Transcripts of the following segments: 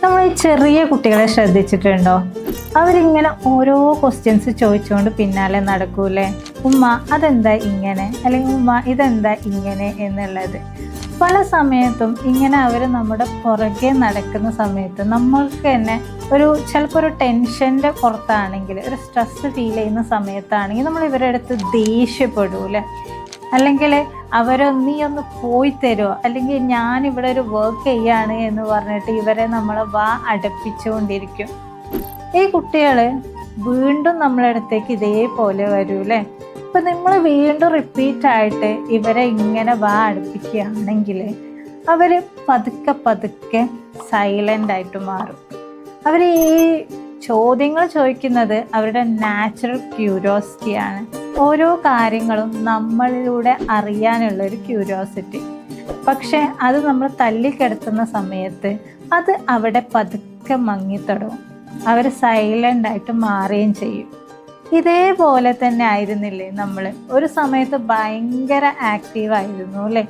നമ്മൾ ഈ ചെറിയ കുട്ടികളെ ശ്രദ്ധിച്ചിട്ടുണ്ടോ? അവരിങ്ങനെ ഓരോ ക്വസ്റ്റ്യൻസ് ചോദിച്ചുകൊണ്ട് പിന്നാലെ നടക്കൂലേ? ഉമ്മ അതെന്താ ഇങ്ങനെ, അല്ലെങ്കിൽ ഉമ്മ ഇതെന്താ ഇങ്ങനെ എന്നുള്ളത്. പല സമയത്തും ഇങ്ങനെ അവർ നമ്മുടെ പുറകെ നടക്കുന്ന സമയത്ത് നമ്മൾക്ക് തന്നെ ചിലപ്പോൾ ഒരു ടെൻഷൻ്റെ പുറത്താണെങ്കിൽ, ഒരു സ്ട്രെസ് ഫീൽ ചെയ്യുന്ന സമയത്താണെങ്കിൽ നമ്മൾ ഇവരുടെ അടുത്ത് ദേഷ്യപ്പെടൂലേ? അല്ലെങ്കിൽ നീ ഒന്ന് പോയി തരുമോ, അല്ലെങ്കിൽ ഞാനിവിടെ ഒരു വർക്ക് ചെയ്യാണ് എന്ന് പറഞ്ഞിട്ട് ഇവരെ നമ്മളെ അടപ്പിച്ചുകൊണ്ടിരിക്കും. ഈ കുട്ടികൾ വീണ്ടും നമ്മളെ അടുത്തേക്ക് ഇതേപോലെ വരൂലേ? അപ്പം നമ്മൾ വീണ്ടും റിപ്പീറ്റായിട്ട് ഇവരെ ഇങ്ങനെ അടുപ്പിക്കുകയാണെങ്കിൽ അവർ പതുക്കെ പതുക്കെ സൈലൻ്റായിട്ട് മാറും. അവർ ഈ ചോദ്യങ്ങൾ ചോദിക്കുന്നത് അവരുടെ നാച്ചുറൽ ക്യൂരിയോസിറ്റിയാണ്. ഓരോ കാര്യങ്ങളും നമ്മളിലൂടെ അറിയാനുള്ളൊരു ക്യൂരിയോസിറ്റി. പക്ഷെ അത് നമ്മൾ തല്ലിക്കിടത്തുന്ന സമയത്ത് അത് അവിടെ പതുക്കെ മങ്ങിത്തുടങ്ങും. അവർ സൈലൻ്റായിട്ട് മാറുകയും ചെയ്യും. ഇതേപോലെ തന്നെ ആയിരുന്നില്ലേ നമ്മൾ? ഒരു സമയത്ത് ഭയങ്കര ആക്റ്റീവായിരുന്നു അല്ലേ?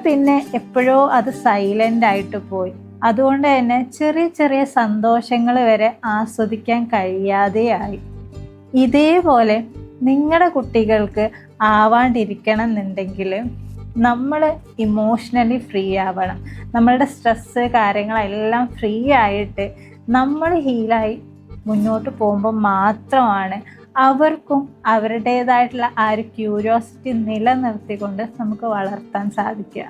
പിന്നെ എപ്പോഴോ അത് സൈലൻ്റായിട്ട് പോയി. അതുകൊണ്ട് തന്നെ ചെറിയ ചെറിയ സന്തോഷങ്ങൾ വരെ ആസ്വദിക്കാൻ കഴിയാതെയായി. ഇതേപോലെ നിങ്ങളുടെ കുട്ടികൾക്ക് ആവാണ്ടിരിക്കണം എന്നുണ്ടെങ്കിൽ നമ്മൾ ഇമോഷണലി ഫ്രീ ആവണം. നമ്മളുടെ സ്ട്രെസ്സ് കാര്യങ്ങളെല്ലാം ഫ്രീ ആയിട്ട് നമ്മൾ ഹീലായി മുന്നോട്ട് പോകുമ്പോൾ മാത്രമാണ് അവർക്കും അവരുടേതായിട്ടുള്ള ആ ഒരു ക്യൂരിയോസിറ്റി നിലനിർത്തിക്കൊണ്ട് നമുക്ക് വളർത്താൻ സാധിക്കുക.